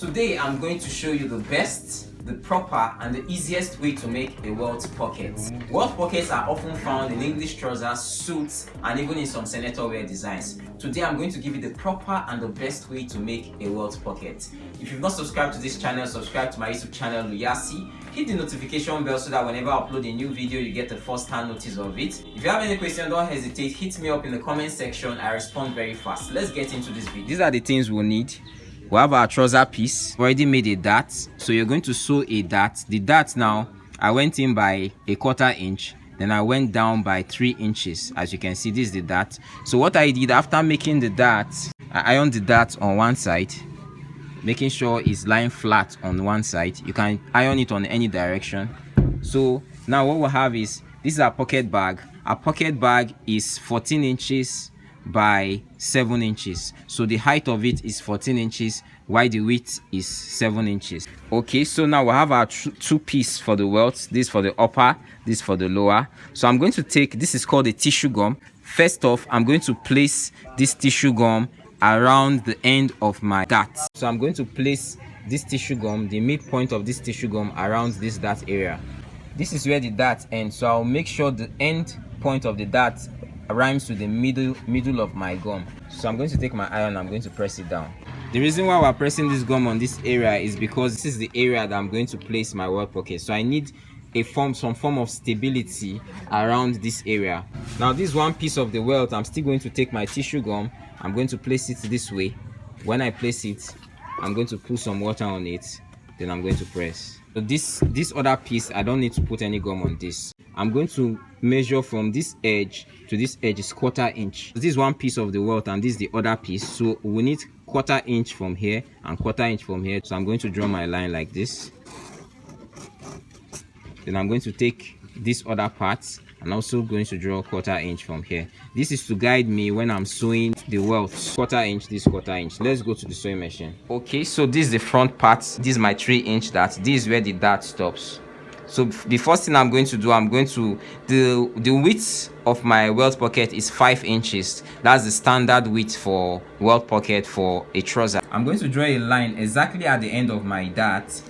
Today I'm going to show you the best, the proper and the easiest way to make a welt pocket. Welt pockets are often found in English trousers, suits and even in some senator wear designs. Today I'm going to give you the proper and the best way to make a welt pocket. If you've not subscribed to this channel, subscribe to my YouTube channel Luyasi. Hit the notification bell so that whenever I upload a new video you get the first hand notice of it. If you have any question, don't hesitate, hit me up in the comment section. I respond very fast. Let's get into this video. These are the things we'll need. We have our trouser piece. We already made a dart, so you're going to sew a dart. The dart now, I went in by 1/4 inch, then I went down by 3 inches. As you can see, this is the dart. So what I did after making the dart, I ironed the dart on one side, making sure it's lying flat on one side. You can iron it on any direction. So now what we'll have is, this is our pocket bag. Our pocket bag is 14 inches by 7 inches, so the height of it is 14 inches while the width is 7 inches. Okay, so now we have our two piece for the welt. This for the upper, this for the lower. So I'm going to take, this is called a tissue gum. First off, I'm going to place this tissue gum around the end of my dart. So I'm going to place this tissue gum, the midpoint of this tissue gum, around this dart area. This is where the dart ends, so I'll make sure the end point of the dart rhymes to the middle of my gum. So I'm going to take my iron, I'm going to press it down. The reason why we're pressing this gum on this area is because this is the area that I'm going to place my welt pocket. So I need some form of stability around this area. Now this one piece of the welt, I'm still going to take my tissue gum, I'm going to place it this way. When I place it, I'm going to put some water on it, then I'm going to press. So this other piece, I don't need to put any gum on this. I'm going to measure from this edge to this edge is 1/4 inch. This is one piece of the welt and this is the other piece, so we need 1/4 inch from here and 1/4 inch from here. So I'm going to draw my line like this. Then I'm going to take this other part and also going to draw 1/4 inch from here. This is to guide me when I'm sewing the welt. 1/4 inch, this 1/4 inch. Let's go to the sewing machine. Okay, so this is the front part. This is my 3-inch dart. This is where the dart stops. So the first thing I'm going to do, I'm going to, the width of my welt pocket is 5 inches. That's the standard width for welt pocket for a trouser. I'm going to draw a line exactly at the end of my dart.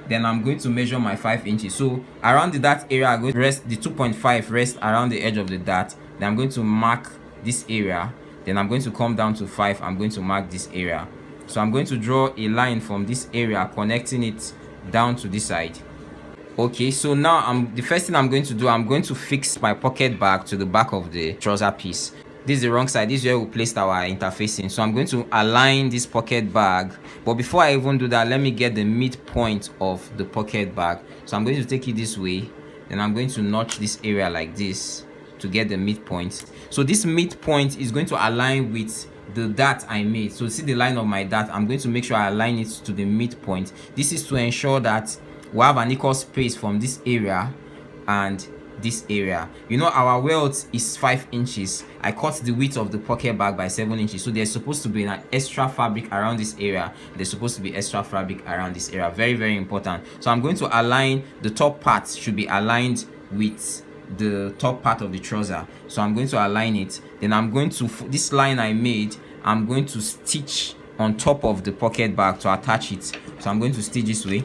Then I'm going to measure my 5 inches. So around the dart area, I'm going to rest the 2.5 rest around the edge of the dart. Then I'm going to mark this area. Then I'm going to come down to 5. I'm going to mark this area. So I'm going to draw a line from this area, connecting it down to this side. Okay, so now the first thing I'm going to do, I'm going to fix my pocket bag to the back of the trouser piece. This is the wrong side. This is where we placed our interfacing. So I'm going to align this pocket bag. But before I even do that, let me get the midpoint of the pocket bag. So I'm going to take it this way. Then I'm going to notch this area like this to get the midpoint. So this midpoint is going to align with the dart I made. So see the line of my dart, I'm going to make sure I align it to the midpoint. This is to ensure that we have an equal space from this area and this area. You know, our welt is 5 inches. I cut the width of the pocket bag by 7 inches, so there's supposed to be an extra fabric around this area. There's supposed to be extra fabric around this area. Very, very important. So I'm going to align, the top part should be aligned with the top part of the trouser. So I'm going to align it. Then I'm going to, this line I made, I'm going to stitch on top of the pocket bag to attach it. So I'm going to stitch this way,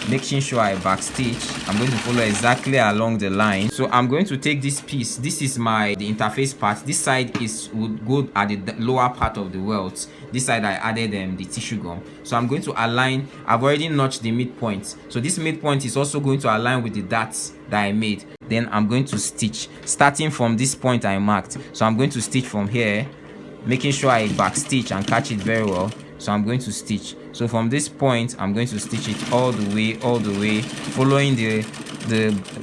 making sure I back stitch. I'm going to follow exactly along the line. So I'm going to take this piece. This is the interface part. This side would go at the lower part of the welt. This side I added the tissue gum. So I'm going to align. I've already notched the midpoint. So this midpoint is also going to align with the darts that I made. Then I'm going to stitch, starting from this point I marked. So I'm going to stitch from here, making sure I back stitch and catch it very well. So I'm going to stitch. So from this point, I'm going to stitch it all the way, following the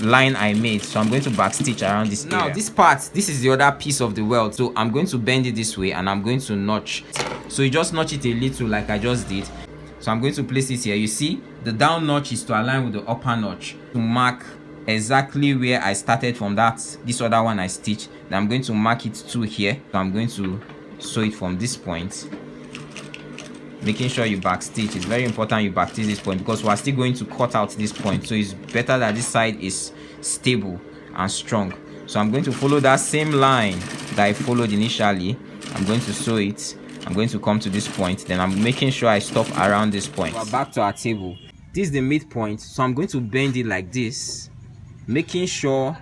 line I made. So I'm going to back stitch around this area. Now this part, this is the other piece of the welt. So I'm going to bend it this way and I'm going to notch. So you just notch it a little like I just did. So I'm going to place it here. You see, the down notch is to align with the upper notch to mark exactly where I started from this other one I stitched. Then I'm going to mark it to here. So I'm going to sew it from this point, making sure you back stitch. It's very important you back stitch this point because we're still going to cut out this point, so it's better that this side is stable and strong. So I'm going to follow that same line that I followed initially. I'm going to sew it I'm going to come to this point, then I'm making sure I stop around this point. We're back to our table. This is the midpoint, so I'm going to bend it like this, making sure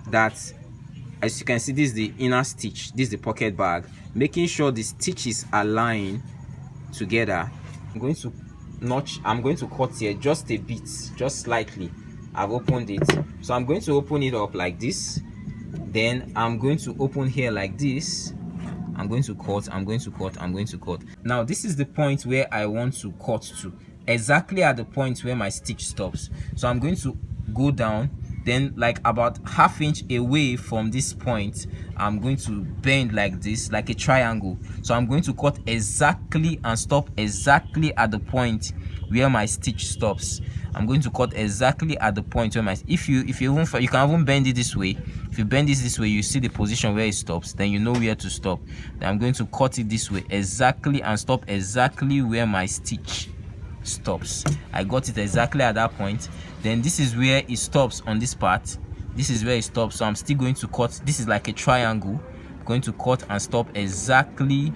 that, as you can see, this is the inner stitch, this is the pocket bag, making sure the stitches align together. I'm going to cut here just a bit, just slightly. I've opened it, so I'm going to open it up like this, then I'm going to open here like this. I'm going to cut. Now this is the point where I want to cut to, exactly at the point where my stitch stops. So I'm going to go down, then like about ½ inch away from this point, I'm going to bend like this, like a triangle. So I'm going to cut exactly and stop exactly at the point where my stitch stops. I'm going to cut exactly at the point where you can even bend it this way. If you bend this way, you see the position where it stops, then you know where to stop. Then I'm going to cut it this way exactly and stop exactly where my stitch stops. I got it exactly at that point. Then this is where it stops on this part. This is where it stops, so I'm still going to cut. This is like a triangle. I'm going to cut and stop exactly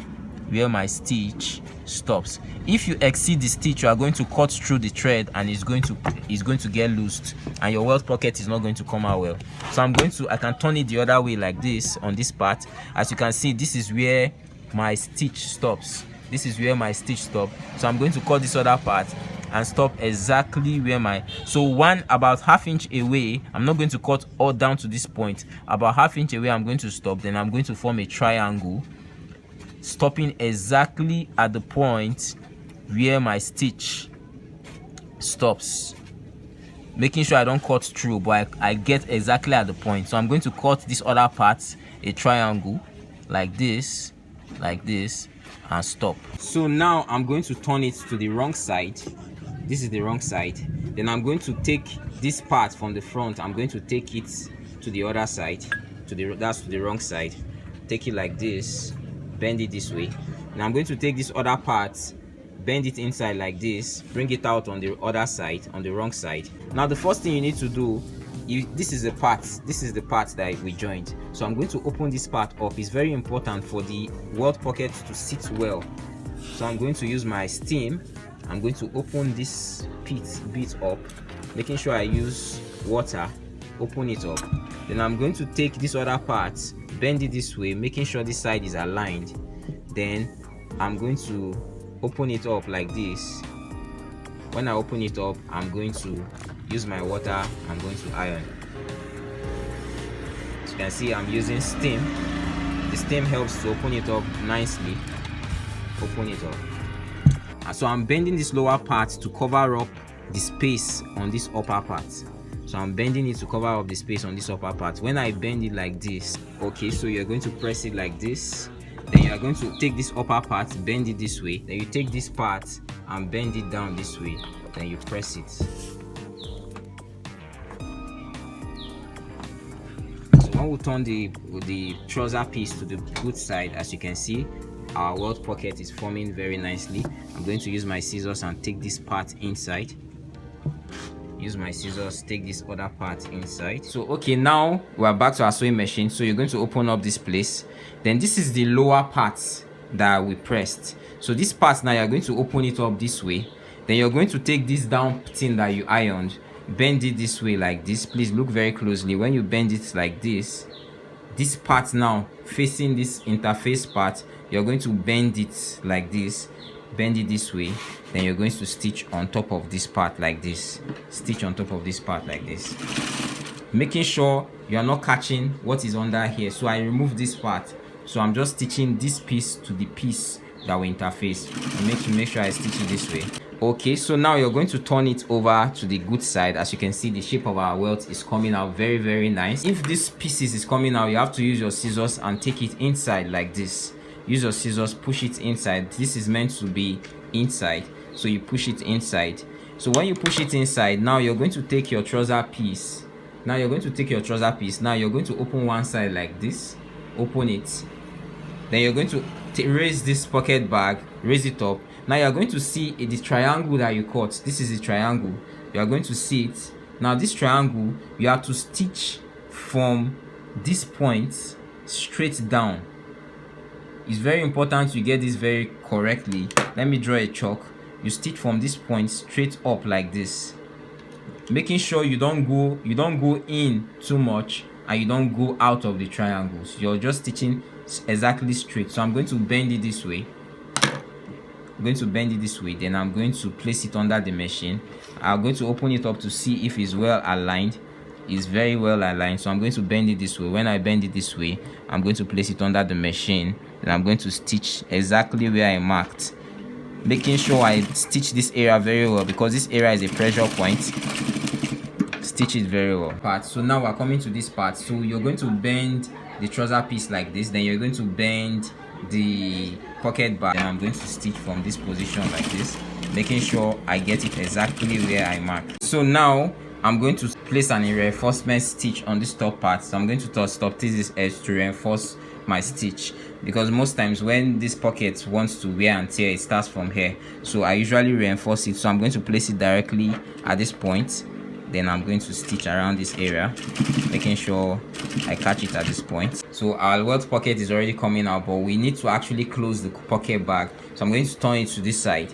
where my stitch stops. If you exceed the stitch, you are going to cut through the thread and it's going to get loosed, and your welt pocket is not going to come out well. So I can turn it the other way like this on this part. As you can see, this is where my stitch stops. So I'm going to cut this other part and stop exactly where about ½ inch away. I'm not going to cut all down to this point. About ½ inch away, I'm going to stop. Then I'm going to form a triangle, stopping exactly at the point where my stitch stops, making sure I don't cut through, but I get exactly at the point. So I'm going to cut this other part, a triangle like this, and stop. So now I'm going to turn it to the wrong side. This is the wrong side. Then I'm going to take this part from the front, I'm going to take it to the other side, that's to the wrong side. Take it like this, bend it this way. Now I'm going to take this other part, bend it inside like this, bring it out on the other side, on the wrong side. Now the first thing you need to do, this is the part that we joined. So I'm going to open this part up. It's very important for the welt pocket to sit well. So I'm going to use my stem. I'm going to open this bit up, making sure I use water, open it up. Then I'm going to take this other part, bend it this way, making sure this side is aligned. Then I'm going to open it up like this. When I open it up, I'm going to use my water. I'm going to iron. As you can see, I'm using stem. The stem helps to open it up nicely. Open it up. So I'm bending this lower part to cover up the space on this upper part. So I'm bending it to cover up the space on this upper part. When I bend it like this, okay, so you're going to press it like this. Then you are going to take this upper part, bend it this way. Then you take this part and bend it down this way. Then you press it. So when we turn the trouser piece to the good side, as you can see, our welt pocket is forming very nicely. I'm going to use my scissors and take this part inside. Use my scissors, take this other part inside. So okay, now we're back to our sewing machine. So you're going to open up this place. Then this is the lower part that we pressed. So this part now, you're going to open it up this way. Then you're going to take this down thing that you ironed, bend it this way like this. Please look very closely. When you bend it like this part now facing this interface part, you're going to bend it like this, bend it this way. Then you're going to stitch on top of this part like this, stitch on top of this part like this, making sure you're not catching what is under here. So I remove this part, so I'm just stitching this piece to the piece that will interface, and make sure I stitch it this way. Okay, so now you're going to turn it over to the good side. As you can see, the shape of our welt is coming out very, very nice. If this pieces is coming out, you have to use your scissors and take it inside like this. Use your scissors, push it inside. This is meant to be inside, so you push it inside. So when you push it inside, now you're going to take your trouser piece. Now you're going to open one side like this, open it. Then you're going to raise this pocket bag, raise it up. Now you're going to see the triangle that you cut. This is the triangle. You are going to see it. Now this triangle, you have to stitch from this point straight down. It's very important you get this very correctly. Let me draw a chalk. You stitch from this point straight up like this, making sure you don't go in too much and you don't go out of the triangles. You're just stitching exactly straight. So I'm going to bend it this way. Then I'm going to place it under the machine. I'm going to open it up to see if it's well aligned. It's very well aligned, so I'm going to bend it this way. When I bend it this way, I'm going to place it under the machine, and I'm going to stitch exactly where I marked, making sure I stitch this area very well, because this area is a pressure point. Stitch it very well. So now we're coming to this part. So you're going to bend the trouser piece like this, then you're going to bend the pocket bar, and I'm going to stitch from this position like this, making sure I get it exactly where I marked. So now I'm going to place an reinforcement stitch on this top part. So I'm going to stop this edge to reinforce my stitch, because most times when this pocket wants to wear and tear, it starts from here. So I usually reinforce it. So I'm going to place it directly at this point. Then I'm going to stitch around this area, making sure I catch it at this point. So our welt pocket is already coming out, but we need to actually close the pocket bag. So I'm going to turn it to this side.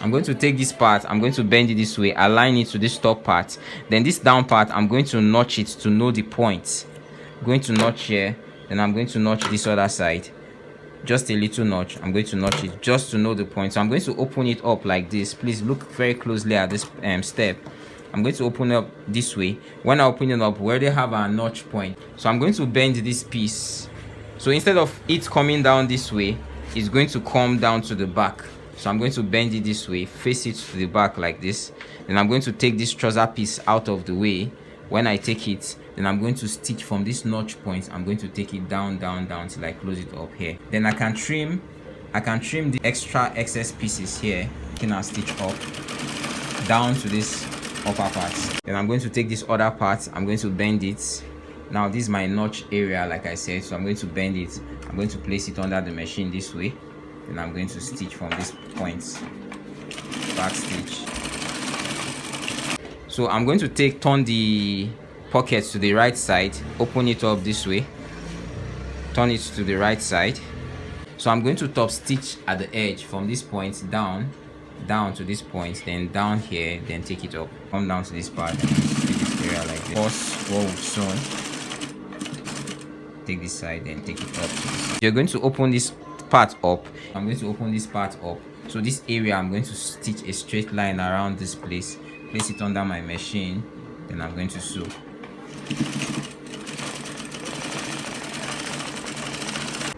I'm going to take this part, I'm going to bend it this way, align it to this top part. Then this down part, I'm going to notch it to know the point. I'm going to notch here, then I'm going to notch this other side. Just a little notch. I'm going to notch it just to know the point. So I'm going to open it up like this. Please look very closely at this step. I'm going to open it up this way. When I open it up, we already have our notch point. So I'm going to bend this piece. So instead of it coming down this way, it's going to come down to the back. So I'm going to bend it this way, face it to the back like this. Then I'm going to take this trouser piece out of the way. When I take it, then I'm going to stitch from this notch point. I'm going to take it down till I close it up here. Then I can trim the extra excess pieces here. Can I stitch up down to this upper part. Then I'm going to take this other part, I'm going to bend it. Now this is my notch area, like I said, so I'm going to bend it. I'm going to place it under the machine this way. Then I'm going to stitch from this point, back stitch. So I'm going to turn the pocket to the right side, open it up this way, turn it to the right side. So I'm going to top stitch at the edge from this point down to this point, then down here, then take it up, come down to this part, and stitch this area like this. Pause what we've sewn, take this side, then take it up. You're going to open this part up. I'm going to open this part up. So this area, I'm going to stitch a straight line around this place, place it under my machine, then I'm going to sew.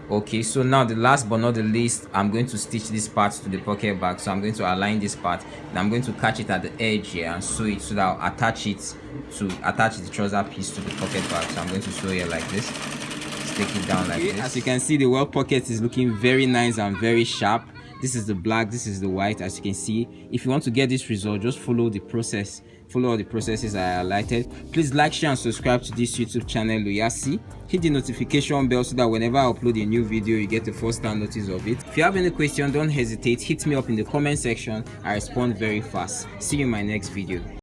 Okay, so now the last but not the least, I'm going to stitch this part to the pocket bag. So I'm going to align this part, and I'm going to catch it at the edge here and sew it, so that I'll attach the trouser piece to the pocket bag. So I'm going to sew here like this, stick it down like this. As you can see, the welt pocket is looking very nice and very sharp. This is the black, this is the white. As you can see, if you want to get this result, just follow the process. Follow all the processes I highlighted. Please like, share and subscribe to this YouTube channel, Loyasi. Hit the notification bell so that whenever I upload a new video, you get the first time notice of it. If you have any question, don't hesitate, hit me up in the comment section. I respond very fast. See you in my next video.